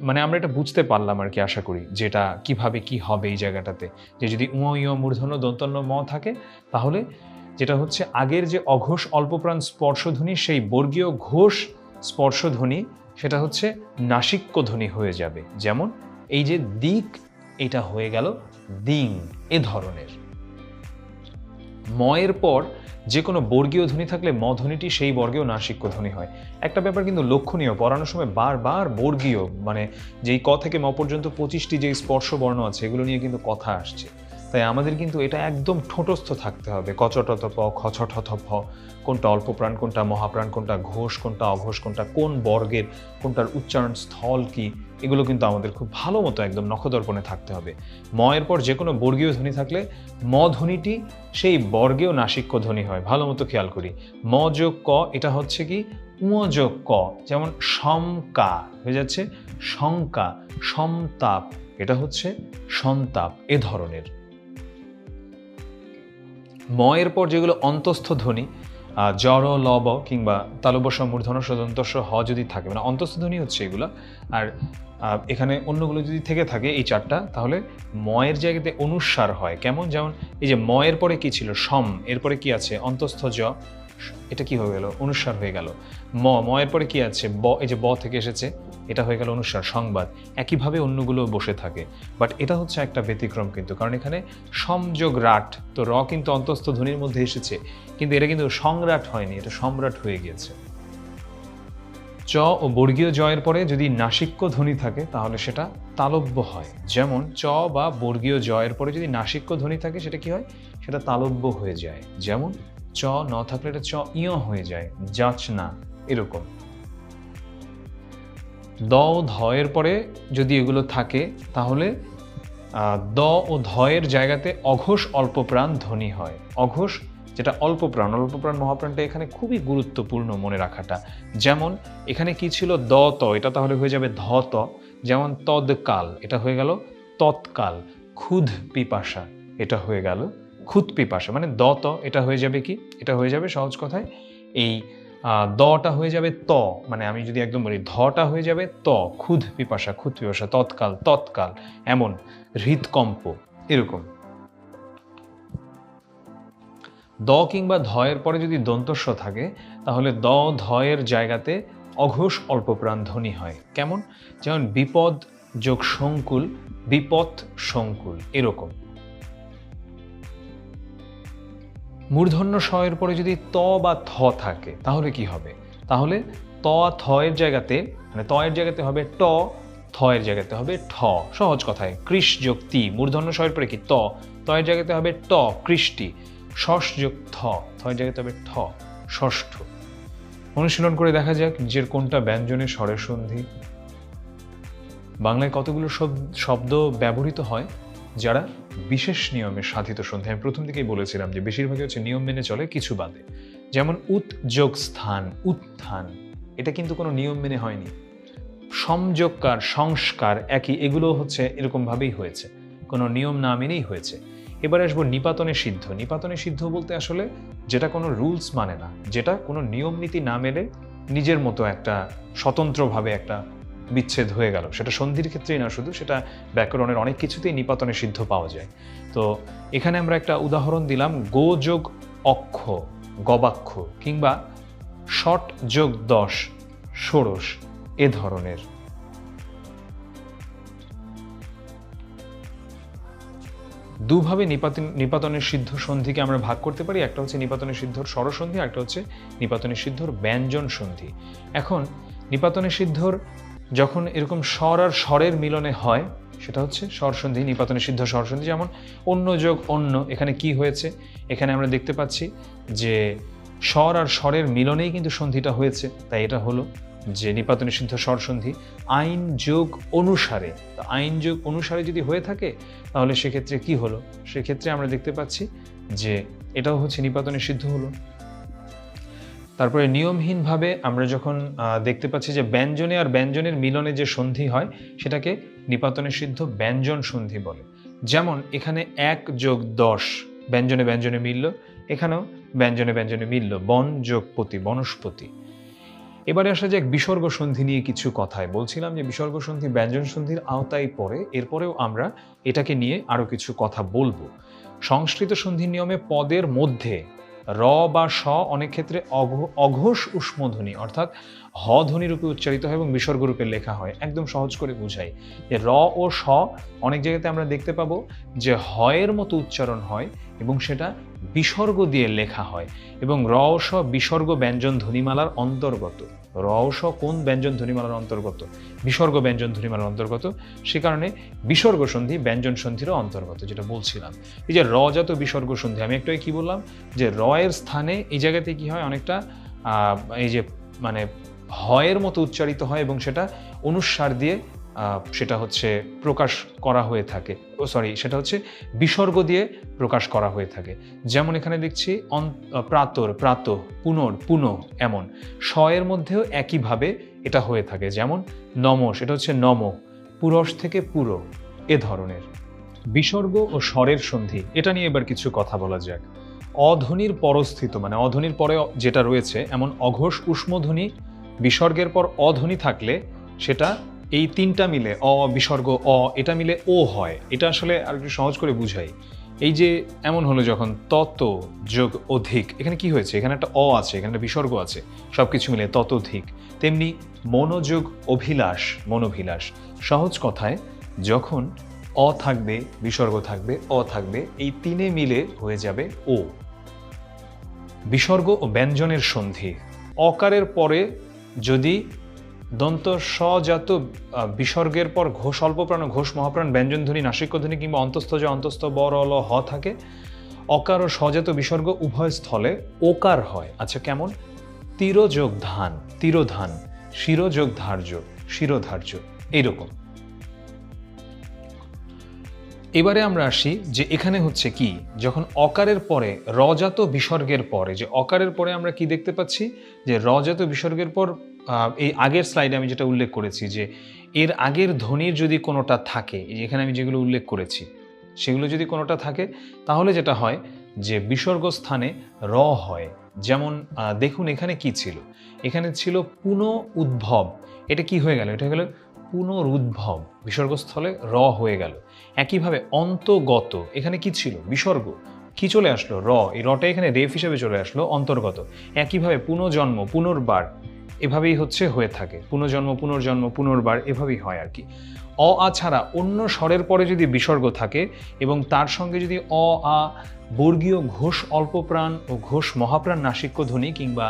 মানে আমরা এটা বুঝতে পারলাম আর কি, আশা করি, যেটা কিভাবে কি হবে এই জায়গাটাতে, যে যদি উঁ ইয় মূর্ধন্য দন্তন্য ম থাকে তাহলে যেটা হচ্ছে আগের যে অঘোষ অল্পপ্রাণ স্পর্শধ্বনি সেই বর্গীয় ঘোষ স্পর্শধ্বনি সেটা হচ্ছে নাসিক্য ধ্বনি হয়ে যাবে। যেমন এই যে দিক, এটা হয়ে গেল দিং, এ ধরনের। ময়ের পর যে কোনো বর্গীয় ধ্বনি থাকলে ম ধ্বনিটি সেই বর্গেও নাসিক্য ধ্বনি হয়। একটা ব্যাপার কিন্তু লক্ষণীয়, পড়ানোর সময় বারবার বর্গীয়, মানে যেই ক থেকে ম পর্যন্ত 25টি যে স্পর্শ বর্ণ আছে এগুলো নিয়ে কিন্তু কথা আসছে। তাই আমাদের কিন্তু এটা একদম ঠোঁটস্থ থাকতে হবে। কচটত প, খচঠথ ভ, কোনটা অল্পপ্রাণ, কোনটা মহাপ্রাণ, কোনটা ঘোষ, কোনটা অঘোষ, কোনটা কোন বর্গের, কোনটার উচ্চারণ স্থল কি, এগুলো কিন্তু আমাদের খুব ভালো মতো একদম নখদর্পণে থাকতে হবে। ম এর পর যে কোনো বর্গীয় ধ্বনি থাকলে ম ধ্বনিটি সেই বর্গেও নাসিক্য ধ্বনি হয়, ভালো মতো খেয়াল করি। ম যোগ ক এটা হচ্ছে কি উঁ যোগ ক, যেমন সমকা হয়ে যাচ্ছে শঙ্কা, সমতাপ এটা হচ্ছে সন্তাপ, এ ধরনের। ম এর পর যেগুলো অন্তস্থ ধ্বনি, জড় লব কিংবা তালব্য মূর্ধন্য সদন্তস্ব হ যদি থাকে, মানে অন্তস্থ ধ্বনি হচ্ছে এগুলো। আর এখানে অন্যগুলো যদি থেকে থাকে এই চারটা, তাহলে ময়ের জায়গাতে অনুস্বার হয়। কেমন, যেমন এই যে ময়ের পরে কি ছিল সম, এরপরে কি আছে অন্তস্থ জ, এটা কি হয়ে গেল অনুস্বার হয়ে গেল। ময়ের পরে কি আছে ব, এই যে ব থেকে এসেছে, এটা হয়ে গেল অনুস্বার সংবাদ। একইভাবে অন্যগুলো বসে থাকে, বাট এটা হচ্ছে একটা ব্যতিক্রম কিন্তু, কারণ এখানে সমযোগ রাট, তো র কিন্তু অন্তস্থ ধ্বনির মধ্যে এসেছে, কিন্তু এটা কিন্তু সংরাট হয়নি, এটা সম্রাট হয়ে গিয়েছে। চ ও বর্গীয় জয়ের পরে যদি নাসিক্য ধ্বনি থাকে তাহলে সেটা তালব্য হয়। যেমন চ বা বর্গীয় জয়ের পরে যদি নাসিক্য ধ্বনি থাকে সেটা কি হয়, সেটা তালব্য হয়ে যায়। যেমন চ ন থাকলে এটা চ ইয় হয়ে যায়, যাচ না, এরকম। দ ও ধ এর পরে যদি এগুলো থাকে তাহলে দ ও ধয়ের জায়গাতে অঘোষ অল্পপ্রাণ ধ্বনি হয়। অঘোষ যেটা অল্পপ্রাণ, অল্পপ্রাণ মহাপ্রাণটা এখানে খুবই গুরুত্বপূর্ণ মনে রাখাটা। যেমন এখানে কি ছিল দ ত, এটা তাহলে হয়ে যাবে ধ ত। যেমন তৎকাল, এটা হয়ে গেল তৎকাল। ক্ষুধ পিপাসা, এটা হয়ে গেল ক্ষুধ পিপাসা। মানে দ ত, এটা হয়ে যাবে কি, এটা হয়ে যাবে সহজ কথায় এই দটা হয়ে যাবে ত, মানে আমি যদি একদম বলি ধটা হয়ে যাবে ত, ক্ষুধ পিপাসা, ক্ষুধ পিপাসা, তৎকাল তৎকাল, এমন, হৃদকম্প, এরকম। দ কিংবা ধয়ের পরে যদি দন্তস্ব থাকে তাহলে দ ধয়ের জায়গাতে অঘোষ অল্পপ্রাণ ধ্বনি হয়। কেমন? যেমন বিপদ যোগ সংকুল, বিপদ সংকুল, এরকম। মূর্ধন্য ষ এর পরে যদি ত বা থ থাকে তাহলে কি হবে? তাহলে ত থ এর জায়গাতে, মানে ত এর জায়গাতে হবে ট, থ এর জায়গাতে হবে ঠ। সহজ কথায় কৃষ যোগ তি, মূর্ধন্য ষ এর পরে কি ত, ত এর জায়গাতে হবে ট, কৃষ্টি। ষষ্ঠ যোগ থ, থ এর জায়গাতে হবে ঠ, ষষ্ঠ। অনুশীলন করে দেখা যাক যে কোনটা ব্যঞ্জনের স্বরের সন্ধি। বাংলায় কতগুলো শব্দ ব্যবহৃত হয় যারা বিশেষ নিয়মে সাধিত সন্ধি? আমি প্রথম দিকেই বলেছিলাম যে বেশিরভাগই হচ্ছে নিয়ম মেনে চলে, কিছু বাদে। যেমন উৎ যোগ স্থান, উত্থান, এটা কিন্তু কোনো নিয়ম মেনে হয়নি। সংযোগকার, সংস্কার একই, এগুলো হচ্ছে এরকম ভাবেই হয়েছে, কোনো নিয়ম না মেনেই হয়েছে। এবার আসবো নিপাতনে সিদ্ধ। নিপাতনে সিদ্ধ বলতে আসলে যেটা কোনো রুলস মানে না, যেটা কোনো নিয়ম নীতি না মেলে নিজের মতো একটা স্বতন্ত্রভাবে একটা বিচ্ছেদ হয়ে গেল। সেটা সন্ধির ক্ষেত্রেই না শুধু, সেটা ব্যাকরণের অনেক কিছুতেই নিপাতনে সিদ্ধ পাওয়া যায়। তো এখানে আমরা একটা উদাহরণ দিলাম, গো যোগ অক্ষ, গবাক্ষ, কিংবা ষট যোগ দশ, ষোড়শ, এ ধরনের। দুভাবে নিপাতনের সিদ্ধ সন্ধিকে আমরা ভাগ করতে পারি। একটা হচ্ছে নিপাতনের সিদ্ধর স্বরসন্ধি, একটা হচ্ছে নিপাতনের সিদ্ধর ব্যঞ্জন সন্ধি। এখন নিপাতনের সিদ্ধর যখন এরকম স্বর আর স্বরের মিলনে হয় সেটা হচ্ছে স্বরসন্ধি, নিপাতনের সিদ্ধ স্বরসন্ধি। যেমন অন্য যোগ অন্য, এখানে কি হয়েছে? এখানে আমরা দেখতে পাচ্ছি যে স্বর আর স্বরের মিলনেই কিন্তু সন্ধিটা হয়েছে, তাই এটা হলো যে নিপাতনে সিদ্ধ স্বরসন্ধি। আইন যোগ অনুসারে, তো আইন যোগ অনুসারে যদি হয়ে থাকে তাহলে সেক্ষেত্রে কি হলো? সেক্ষেত্রে আমরা দেখতে পাচ্ছি যে এটাও হচ্ছে নিপাতনে সিদ্ধ হলো। তারপরে নিয়মহীনভাবে আমরা যখন দেখতে পাচ্ছি যে ব্যঞ্জনে আর ব্যঞ্জনের মিলনে যে সন্ধি হয় সেটাকে নিপাতনে সিদ্ধ ব্যঞ্জন সন্ধি বলে। যেমন এখানে 1 যোগ 10 ব্যঞ্জনে ব্যঞ্জনে মিলল, এখানেও ব্যঞ্জনে ব্যঞ্জনে মিলল, বন যোগ পতি, বনস্পতি। এবারে আসা যাক বিসর্গ সন্ধি নিয়ে কিছু কথায়। বলছিলাম যে বিসর্গ সন্ধি ব্যঞ্জন সন্ধির আওতায় পড়ে, এরপরেও আমরা এটাকে নিয়ে আরো কিছু কথা বলবো। সংস্কৃত সন্ধির নিয়মে পদের মধ্যে র বা স অনেক ক্ষেত্রে অঘোষ উষ্মধ্বনি অর্থাৎ হ ধ্বনি রূপে উচ্চারিত হয় এবং বিসর্গ রূপে লেখা হয়। একদম সহজ করে বুঝাই যে র ও স অনেক জায়গাতে আমরা দেখতে পাবো যে হয়ের মতো উচ্চারণ হয় এবং সেটা বিসর্গ দিয়ে লেখা হয়, এবং র ও স বিসর্গ ব্যঞ্জন ধ্বনিমালার অন্তর্গত। র ও স কোন ব্যঞ্জন ধ্বনিমালার অন্তর্গত? বিসর্গ ব্যঞ্জন ধ্বনিমালার অন্তর্গত। সে কারণে বিসর্গ সন্ধি ব্যঞ্জন সন্ধিরও অন্তর্গত, যেটা বলছিলাম। এই যে রজাত বিসর্গ সন্ধি, আমি একটু কি বললাম যে র এর স্থানে এই জায়গাতে কি হয়, অনেকটা এই যে মানে হয়ের মতো উচ্চারিত হয় এবং সেটা অনুস্বার দিয়ে সেটা হচ্ছে প্রকাশ করা হয়ে থাকে, সেটা হচ্ছে বিসর্গ দিয়ে প্রকাশ করা হয়ে থাকে। যেমন এখানে দেখছি প্রাতর, প্রাত, পুনর, পুনঃ, এমন। স এর মধ্যেও একইভাবে এটা হয়ে থাকে। যেমন নমস, এটা হচ্ছে নম, পুরস থেকে পুরো, এ ধরনের। বিসর্গ ও স্বরের সন্ধি, এটা নিয়ে এবার কিছু কথা বলা যাক। অধ্বনির পরস্থিত, মানে অধ্বনির পরে যেটা রয়েছে, এমন অঘোষ উষ্মধ্বনি বিসর্গের পর অধ্বনি থাকলে সেটা এই তিনটা মিলে অ বিসর্গ অ, এটা মিলে ও হয়। এটা আসলে আর একটু সহজ করে বুঝাই। এই যে এমন হলো যখন তত যোগ অধিক, এখানে কি হয়েছে? এখানে একটা অ আছে, এখানে একটা বিসর্গ আছে, সবকিছু মিলে ততোধিক। তেমনি মনোযোগ অভিলাষ, মনোভিলাষ। সহজ কথায় যখন অ থাকবে, বিসর্গ থাকবে, অ থাকবে, এই তিনে মিলে হয়ে যাবে ও। বিসর্গ ও ব্যঞ্জনের সন্ধি। অকারের পরে যদি দন্ত সজাত বিসর্গের পর ঘোষ অল্পপ্রাণ ও ঘোষ মহাপ্রাণ ব্যঞ্জনধ্বনি, নাসিক্যধ্বনি কিংবা অন্তস্থ জ, অন্তস্থ ব, র, ল, হ থাকে, অকার ও সজাত বিসর্গ উভয় স্থলে ওকার হয়। আচ্ছা কেমন? তিরযোগ ধান, তিরোধান, শিরোযোগ ধার্য, শিরোধার্য, এইরকম। এবারে আমরা আসি যে এখানে হচ্ছে কি, যখন অকারের পরে রজাত বিসর্গের পরে, যে অকারের পরে আমরা কি দেখতে পাচ্ছি, যে রজাত বিসর্গের পর এই আগের স্লাইডে আমি যেটা উল্লেখ করেছি যে এর আগের ধ্বনির যদি কোনোটা থাকে, এখানে আমি যেগুলো উল্লেখ করেছি সেগুলো যদি কোনোটা থাকে, তাহলে যেটা হয় যে বিসর্গ স্থানে র হয়। যেমন দেখুন এখানে কি ছিল, এখানে ছিল পুনঃ উদ্ভব, এটা কি হয়ে গেল, এটা হয়ে গেল পুনরুদ্ভব, বিসর্গস্থলে র হয়ে গেল। একইভাবে অন্তগত, এখানে কি ছিল, বিসর্গ, কি চলে আসলো, র, এই রটা এখানে রেফ হিসেবে চলে আসলো, অন্তর্গত। একইভাবে পুনর্জন্ম, পুনর্বার, এভাবেই হচ্ছে হয়ে থাকে, পুনর্জন্ম পুনর্জন্ম পুনর্বার, এভাবেই হয় আর কি। অ আ ছাড়া অন্য স্বরের পরে যদি বিসর্গ থাকে এবং তার সঙ্গে যদি অ আ বর্গীয় ঘোষ অল্পপ্রাণ ও ঘোষ মহাপ্রাণ নাসিক্য ধ্বনি কিংবা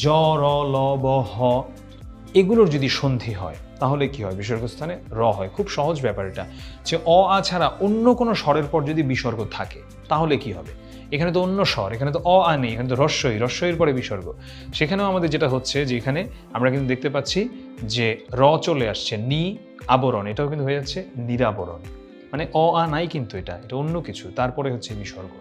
জ র ল ব হ এগুলোর যদি সন্ধি হয়, তাহলে কি হয়, বিসর্গস্থানে র হয়। খুব সহজ ব্যাপার এটা, যে অ আ ছাড়া অন্য কোনো স্বরের পর যদি বিসর্গ থাকে তাহলে কি হবে। এখানে তো অন্য স্বর, এখানে তো অ আ নেই, এখানে তো রস্বই, রস্বইয়ের পরে বিসর্গ। সেখানেও আমাদের যেটা হচ্ছে যে এখানে আমরা কিন্তু দেখতে পাচ্ছি যে র চলে আসছে, নি আবরণ, এটাও কিন্তু হয়ে যাচ্ছে নিরাবরণ, মানে অ আ নাই কিন্তু, এটা অন্য কিছু, তারপরে হচ্ছে বিসর্গ।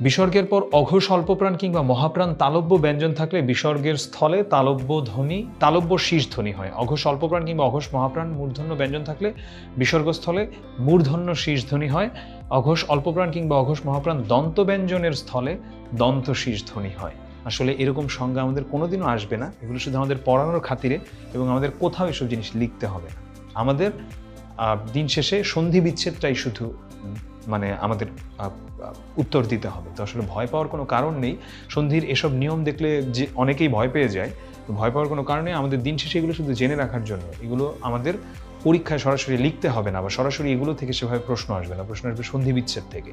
বিসর্গের পর অঘোষ অল্পপ্রাণ কিংবা মহাপ্রাণ তালব্য ব্যঞ্জন থাকলে বিসর্গের স্থলে তালব্য ধ্বনি, তালব্য শীষ ধ্বনি হয়। অঘোষ অল্পপ্রাণ কিংবা অঘোষ মহাপ্রাণ মূর্ধন্য ব্যঞ্জন থাকলে বিসর্গস্থলে মূর্ধন্য শীষ ধ্বনি হয়। অঘোষ অল্পপ্রাণ কিংবা অঘোষ মহাপ্রাণ দন্ত ব্যঞ্জনের স্থলে দন্ত শীষ ধ্বনি হয়। আসলে এরকম সংজ্ঞা আমাদের কোনোদিনও আসবে না, এগুলো শুধু আমাদের পড়ানোর খাতিরে, এবং আমাদের কোথাও এসব জিনিস লিখতে হবে না। আমাদের দিন শেষে সন্ধি বিচ্ছেদটাই শুধু মানে আমাদের উত্তর দিতে হবে। তো আসলে ভয় পাওয়ার কোনো কারণ নেই, সন্ধির এসব নিয়ম দেখলে যে অনেকেই ভয় পেয়ে যায়, ভয় পাওয়ার কোনো কারণে আমাদের দিন শেষে এগুলো শুধু জেনে রাখার জন্য, এগুলো আমাদের পরীক্ষায় সরাসরি লিখতে হবে না, বা সরাসরি এগুলো থেকে সেভাবে প্রশ্ন আসবে না, প্রশ্ন আসবে সন্ধি বিচ্ছেদ থেকে।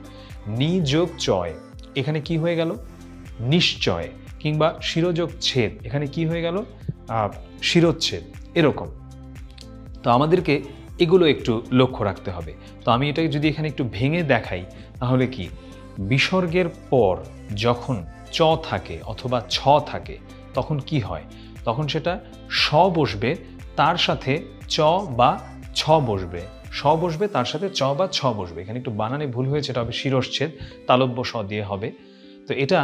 নি যোগ চয়, এখানে কি হয়ে গেল, নিশ্চয়, কিংবা শিরোযোগ ছেদ, এখানে কি হয়ে গেল, শিরোচ্ছেদ, এরকম। তো আমাদেরকে এগুলো একটু লক্ষ্য রাখতে হবে। তো আমি এটাকে যদি এখানে একটু ভেঙে দেখাই, তাহলে কি, বিসর্গের পর যখন চ থাকে অথবা ছ থাকে তখন কি হয়, তখন সেটা স বসবে, তার সাথে চ বা ছ বসবে, স বসবে, তার সাথে চ বা ছ বসবে। এখানে একটু বানানে ভুল হয়েছে, এটা হবে শিরশ্ছেদ, তালব্য স দিয়ে হবে। তো এটা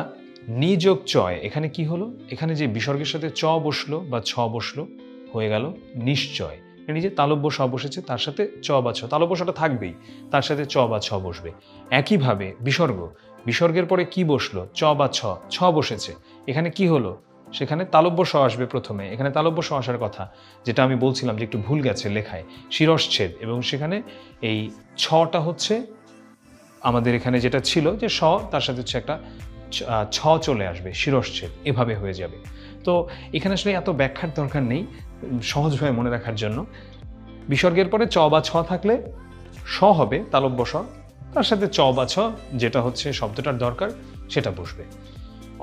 নিযোগ চয়, এখানে কি হলো, এখানে যে বিসর্গের সাথে চ বসলো বা ছ বসলো, হয়ে গেল নিশ্চয়। নিজে তালব্য স বসেছে, তার সাথে চ বা ছ, তালব্য সটা থাকবেই, তার সাথে চ বা ছ বসবে। একইভাবে বিসর্গ, বিসর্গের পরে কি বসলো, চ বা ছ, ছ বসেছে, এখানে কি হলো, সেখানে তালব্য স আসবে প্রথমে, এখানে তালব্য স আসার কথা, যেটা আমি বলছিলাম যে একটু ভুল গেছে লেখায়, শিরশ্ছেদ, এবং সেখানে এই ছটা হচ্ছে আমাদের এখানে যেটা ছিল যে স, তার সাথে হচ্ছে একটা ছ চলে আসবে, শিরশ্ছেদ, এভাবে হয়ে যাবে। তো এখানে আসলে এত ব্যাখ্যার দরকার নেই, সহজভাবে মনে রাখার জন্য বিসর্গের পরে চ বা ছ থাকলে স হবে, তালব্য স, তার সাথে চ বা ছ যেটা হচ্ছে শব্দটার দরকার সেটা বসবে।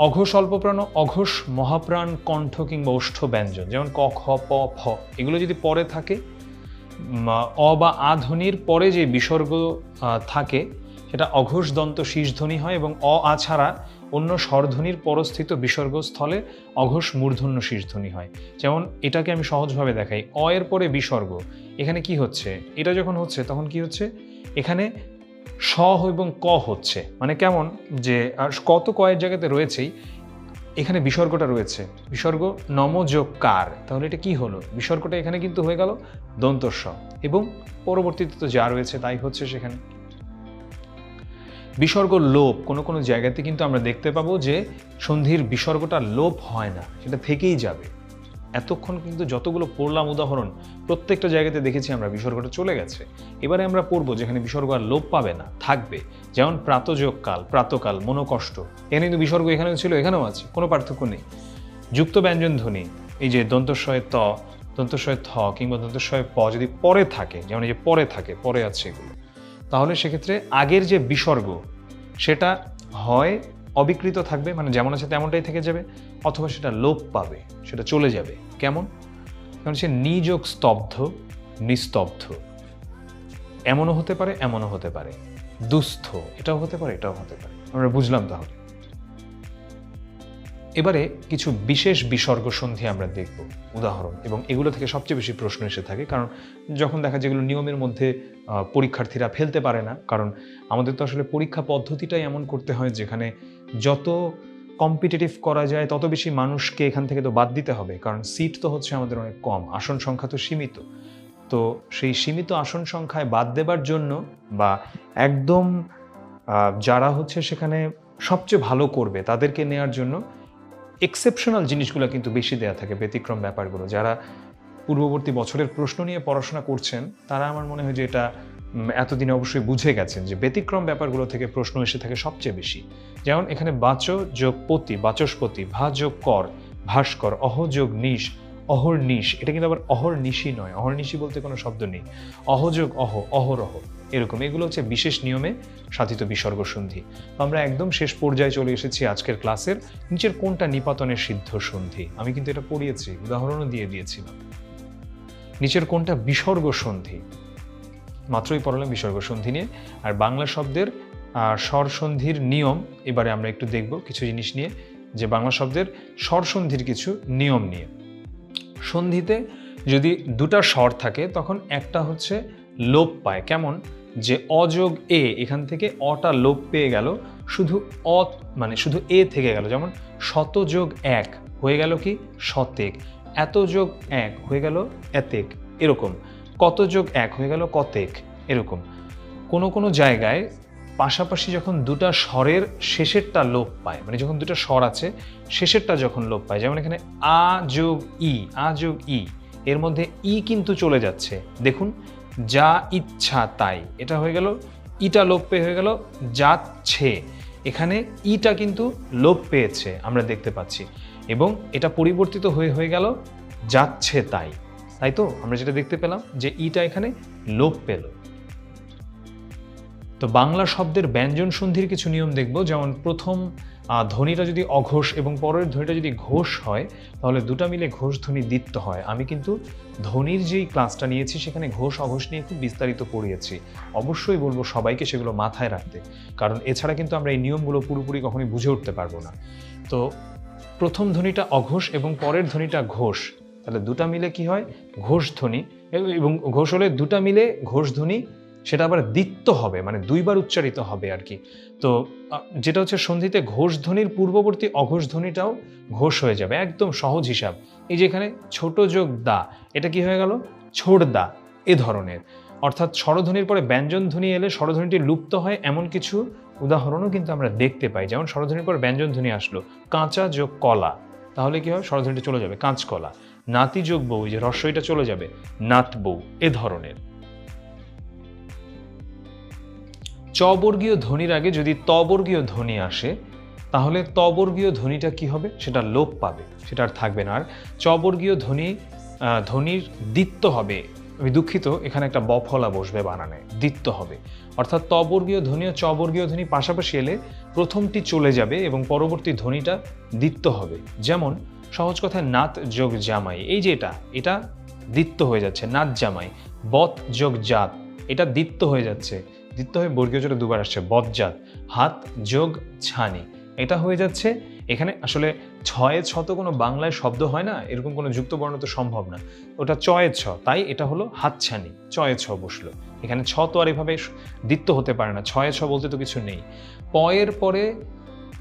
অঘোষ অল্পপ্রাণ, অঘোষ মহাপ্রাণ কণ্ঠ কিংবা ওষ্ঠ ব্যঞ্জন, যেমন ক খ প ফ, এগুলো যদি পরে থাকে, অ বা আ ধ্বনির পরে যে বিসর্গ থাকে সেটা অঘোষ দন্ত শীষ ধ্বনি হয়, এবং অ আ ছাড়া অন্য স্বরধ্বনির পরস্থিত বিসর্গ স্থলে অঘোষ মূর্ধন্য শীষ ধ্বনি হয়। যেমন এটাকে আমি সহজভাবে দেখাই, অ এর পরে বিসর্গ, এখানে কি হচ্ছে, এটা যখন হচ্ছে তখন কি হচ্ছে, এখানে স এবং ক হচ্ছে, মানে কেমন যে কত কয়ের জায়গাতে রয়েছেই, এখানে বিসর্গটা রয়েছে, বিসর্গ নম যোগ কার, তাহলে এটা কি হলো, বিসর্গটা এখানে কিন্তু হয়ে গেল দন্তস্ব, এবং পরবর্তীতে তো যা রয়েছে তাই হচ্ছে সেখানে। বিসর্গ লোপ, কোনো কোনো জায়গাতে কিন্তু আমরা দেখতে পাবো যে সন্ধির বিসর্গটা লোপ হয় না, সেটা থেকেই যাবে। এতক্ষণ কিন্তু যতগুলো পড়লাম উদাহরণ, প্রত্যেকটা জায়গাতে দেখেছি আমরা বিসর্গটা চলে গেছে। এবারে আমরা পড়বো যেখানে বিসর্গ আর লোপ পাবে না, থাকবে, যেমন প্রাতযোগ কাল, প্রাতকাল, মনোকষ্ট, এখানে কিন্তু বিসর্গ এখানেও ছিল, এখানেও আছে, কোনো পার্থক্য নেই। যুক্ত ব্যঞ্জন ধ্বনি, এই যে দন্তস্বয়ে ত, দন্তস্বয়ে থ কিংবা দন্তস্বয়ে প যদি পরে থাকে, যেমন এই যে পরে থাকে, পরে আছে এগুলো, তাহলে সেক্ষেত্রে আগের যে বিসর্গ সেটা হয় অবিকৃত থাকবে, মানে যেমন আছে তেমনটাই থেকে যাবে, অথবা সেটা লোপ পাবে, সেটা চলে যাবে। কেমন, কারণ সে নিযোগ স্তব্ধ, নিস্তব্ধ, এমনও হতে পারে, এমনও হতে পারে, দুস্থ, এটাও হতে পারে, এটাও হতে পারে, আমরা বুঝলাম তাহলে। এবারে কিছু বিশেষ বিসর্গ সন্ধি আমরা দেখব উদাহরণ, এবং এগুলো থেকে সবচেয়ে বেশি প্রশ্ন এসে থাকে, কারণ যখন দেখা যেগুলো নিয়মের মধ্যে পরীক্ষার্থীরা ফেলতে পারে না, কারণ আমাদের তো আসলে পরীক্ষা পদ্ধতিটাই এমন করতে হয় যেখানে যত কম্পিটিটিভ করা যায় তত বেশি মানুষকে এখান থেকে তো বাদ দিতে হবে, কারণ সিট তো হচ্ছে আমাদের অনেক কম, আসন সংখ্যা তো সীমিত। তো সেই সীমিত আসন সংখ্যায় বাদ দেবার জন্য বা একদম যারা হচ্ছে সেখানে সবচেয়ে ভালো করবে তাদেরকে নেওয়ার জন্য এক্সেপশনাল জিনিসগুলো কিন্তু বেশি দেওয়া থাকে, ব্যতিক্রম ব্যাপারগুলো। যারা পূর্ববর্তী বছরের প্রশ্ন নিয়ে পড়াশোনা করছেন তারা আমার মনে হয় যে এটা এতদিনে অবশ্যই বুঝে গেছেন যে ব্যতিক্রম ব্যাপারগুলো থেকে প্রশ্ন এসে থাকে সবচেয়ে বেশি। যেমন এখানে বাচ যোগ পতি, বাচস্পতি, ভা যোগ কর, ভাস্কর, অহ যোগ নিশ, অহর্নিশ। এটা কিন্তু আবার অহর্নিশি নয়, অহর্নিশি বলতে কোনো শব্দ নেই। অহ যোগ অহ, অহরহ, এরকম। এগুলো হচ্ছে বিশেষ নিয়মে সাধিত বিসর্গ সন্ধি। আমরা একদম শেষ পর্যায়ে চলে এসেছি আজকের ক্লাসের। নিচের কোনটা নিপাতনের সিদ্ধ সন্ধি? আমি কিন্তু এটা পড়িয়েছি, উদাহরণও দিয়ে দিয়েছিলাম। নিচের কোনটা বিসর্গ সন্ধি? মাত্রই পড়লাম বিসর্গ সন্ধি নিয়ে। আর বাংলা শব্দের স্বর সন্ধির নিয়ম এবারে আমরা একটু দেখব কিছু জিনিস নিয়ে, যে বাংলা শব্দের স্বর সন্ধির কিছু নিয়ম নিয়ে। সন্ধিতে যদি দুটা স্বর থাকে তখন একটা হচ্ছে লোপ পায়। কেমন? যে অযোগ এ, এখান থেকে অটা লোপ পেয়ে গেল, শুধু অ মানে শুধু এ থেকে গেল। যেমন শতযোগ এক হয়ে গেল কি শতেক, এত যোগ এক হয়ে গেল এতেক, এরকম। কত যোগ এক হয়ে গেল কতেক, এরকম। কোনো কোনো জায়গায় পাশাপাশি যখন দুটা স্বরের শেষেরটা লোপ পায়, মানে যখন দুটা স্বর আছে শেষেরটা যখন লোপ পায়, যেমন এখানে আ যোগ ই, আ যোগ ই, এর মধ্যে ই কিন্তু চলে যাচ্ছে। দেখুন, যা ইচ্ছা তাই, এটা হয়ে গেল, ইটা লোপ পেয়ে হয়ে গেল যাচ্ছে। এখানে ইটা কিন্তু লোপ পেয়েছে আমরা দেখতে পাচ্ছি, এবং এটা পরিবর্তিত হয়ে গেল যাচ্ছে তাই। তাই তো আমরা যেটা দেখতে পেলাম যে ইটা এখানে লোপ পেল। তো বাংলা শব্দের ব্যঞ্জন সন্ধির কিছু নিয়ম দেখব। যেমন প্রথম ধ্বনিটা যদি অঘোষ এবং পরের ধ্বনিটা যদি ঘোষ হয় তাহলে দুটা মিলে ঘোষ ধ্বনি দ্বিত্ব হয়। আমি কিন্তু ধ্বনির যেই ক্লাসটা নিয়েছি সেখানে ঘোষ অঘোষ নিয়ে খুব বিস্তারিত পড়িয়েছি। অবশ্যই বলবো সবাইকে সেগুলো মাথায় রাখতে, কারণ এছাড়া কিন্তু আমরা এই নিয়মগুলো পুরোপুরি কখনোই বুঝে উঠতে পারবো না। তো প্রথম ধ্বনিটা অঘোষ এবং পরের ধ্বনিটা ঘোষ, তাহলে দুটা মিলে কি হয়? ঘোষ ধ্বনি। এবং ঘোষ হলে দুটা মিলে ঘোষ ধ্বনি, সেটা আবার দ্বিত্ব হবে, মানে দুইবার উচ্চারিত হবে আর কি। তো যেটা হচ্ছে সন্ধিতে ঘোষ ধ্বনির পূর্ববর্তী অঘোষ ধ্বনিটাও ঘোষ হয়ে যাবে, একদম সহজ হিসাব। এই যে এখানে ছোট যোগ দা, এটা কি হয়ে গেল? ছোট দা, এ ধরনের। অর্থাৎ স্বরধ্বনির পরে ব্যঞ্জন ধ্বনি এলে স্বরধ্বনিটি লুপ্ত হয়, এমন কিছু উদাহরণও কিন্তু আমরা দেখতে পাই। যেমন স্বরধ্বনির পর ব্যঞ্জন ধ্বনি আসলো, কাঁচা যোগ কলা, তাহলে কি হয়? স্বরধ্বনিটা চলে যাবে কাঁচকলা। নাতি যোগ বউ, যে হ্রস্বইটা চলে যাবে নাত বউ, এ ধরনের। চবর্গীয় ধ্বনির আগে যদি তবর্গীয় ধ্বনি আসে তাহলে তবর্গীয় ধ্বনিটা কি হবে? সেটা লোপ পাবে, সেটা আর থাকবে না। আর চবর্গীয় ধ্বনির দ্বিত্ব হবে। আমি দুঃখিত, এখানে একটা বফলা বসবে বানানে, দ্বিত্ব হবে। অর্থাৎ তবর্গীয় ধ্বনি ও চবর্গীয় ধ্বনি পাশাপাশি এলে প্রথমটি চলে যাবে এবং পরবর্তী ধ্বনিটা দ্বিত্ব হবে। যেমন সহজ কথায় নাত যোগ জামাই, এই যে এটা দ্বিত্ব হয়ে যাচ্ছে, নাত জামাই। বত যোগ জাত, এটা দ্বিত্ব হয়ে যাচ্ছে, দ্বিত্ব হয়ে বর্গীয় জোরে দুবার আসছে, বজ্জাত। হাত যোগ ছানি, এটা হয়ে যাচ্ছে। এখানে আসলে ছয়ে ছ তো কোনো বাংলায় শব্দ হয় না, এরকম কোনো যুক্ত বর্ণ তো সম্ভব না, ওটা চয়ে ছ, তাই এটা হলো হাতছানি, চয়ে ছ বসলো। এখানে ছ তো আর এভাবে দ্বিত্ব হতে পারে না, ছয়ে ছ বলতে তো কিছু নেই। পয়ের পরে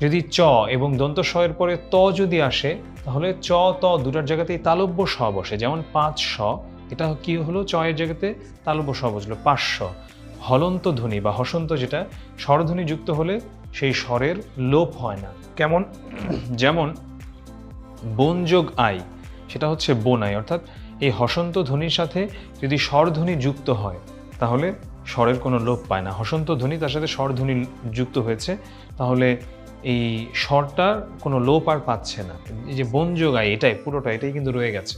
যদি চ এবং দন্ত স এর পরে ত যদি আসে তাহলে চ ত দুটার জায়গাতেই তালব্য স বসে। যেমন 500, এটা কি হলো? চয়ের জায়গাতে তালব্য স বসলো 500। হলন্ত ধ্বনি বা হসন্ত, যেটা স্বরধ্বনি যুক্ত হলে সেই স্বরের লোপ হয় না। কেমন? যেমন বন যোগ আই, সেটা হচ্ছে বোনাই। অর্থাৎ এই হসন্ত ধ্বনির সাথে যদি স্বরধ্বনি যুক্ত হয় তাহলে স্বরের কোনো লোপ পায় না। হসন্ত ধ্বনি তার সাথে স্বরধ্বনি যুক্ত হয়েছে, তাহলে এই স্বরটার কোনো লোপ আর পাচ্ছে না। এই যে বন যোগ আই, এটাই কিন্তু রয়ে গেছে,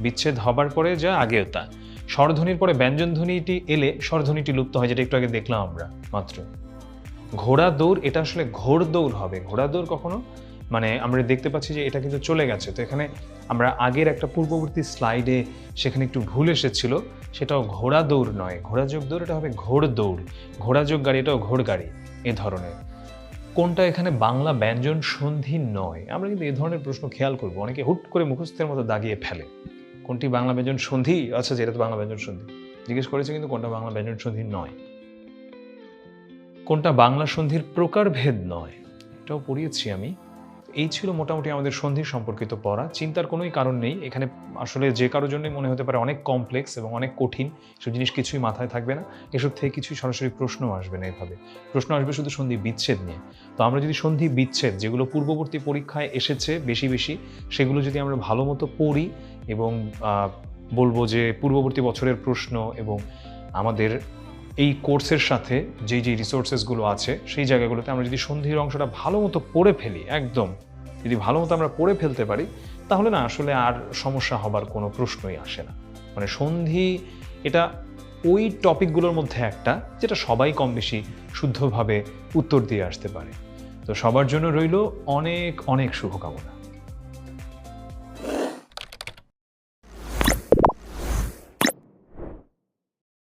বিচ্ছেদ হবার পরে যা আগেও তা। স্বরধ্বনির পরে ব্যঞ্জন ধ্বনিটি এলে স্বরধ্বনিটি লুপ্ত হয়, যেটা একটু আগে দেখলাম আমরা মাত্র। ঘোড়া দৌড়, এটা আসলে ঘোড় দৌড় হবে। ঘোড়া দৌড় কখনো, মানে আমরা দেখতে পাচ্ছি যে এটা কিন্তু চলে গেছে। তো এখানে আমরা আগের একটা পূর্ববর্তী স্লাইডে সেখানে একটু ভুল এসেছিল, সেটাও ঘোড়া দৌড় নয়, ঘোড়া যোগ দৌড়, এটা হবে ঘোড় দৌড়। ঘোড়া যোগ গাড়ি, এটাও ঘোড় গাড়ি, এ ধরনের। কোনটা এখানে বাংলা ব্যঞ্জন সন্ধি নয়? আমরা কিন্তু এই ধরনের প্রশ্ন খেয়াল করব, অনেকে হুট করে মুখস্থের মতো দাগিয়ে ফেলে। কোনটি বাংলা ব্যঞ্জন সন্ধি? আচ্ছা, যেটা তো বাংলা ব্যঞ্জন সন্ধি জিজ্ঞেস করেছে, কিন্তু কোনটা বাংলা ব্যঞ্জন সন্ধি নয়। কোনটা বাংলা সন্ধির প্রকারভেদ নয়, এটাও পড়িয়েছি আমি। এই ছিল মোটামুটি আমাদের সন্ধি সম্পর্কিত পড়া। চিন্তার কোনোই কারণ নেই এখানে। আসলে যে কারোর জন্যই মনে হতে পারে অনেক কমপ্লেক্স এবং অনেক কঠিন, এসব জিনিস কিছুই মাথায় থাকবে না, এসব থেকে কিছুই সরাসরি প্রশ্ন আসবে না। এভাবে প্রশ্ন আসবে শুধু সন্ধি বিচ্ছেদ নিয়ে। তো আমরা যদি সন্ধি বিচ্ছেদ, যেগুলো পূর্ববর্তী পরীক্ষায় এসেছে বেশি বেশি, সেগুলো যদি আমরা ভালো মতো পড়ি এবং বলবো যে পূর্ববর্তী বছরের প্রশ্ন এবং আমাদের এই কোর্সের সাথে যেই রিসোর্সেসগুলো আছে সেই জায়গাগুলোতে আমরা যদি সন্ধির অংশটা ভালো মতো পড়ে ফেলি, একদম যদি ভালো মতো আমরা পড়ে ফেলতে পারি, তাহলে না আসলে আর সমস্যা হবার কোনো প্রশ্নই আসে না। মানে সন্ধি এটা ওই টপিকগুলোর মধ্যে একটা যেটা সবাই কম বেশি শুদ্ধভাবে উত্তর দিয়ে আসতে পারে। তো সবার জন্য রইল অনেক অনেক শুভকামনা।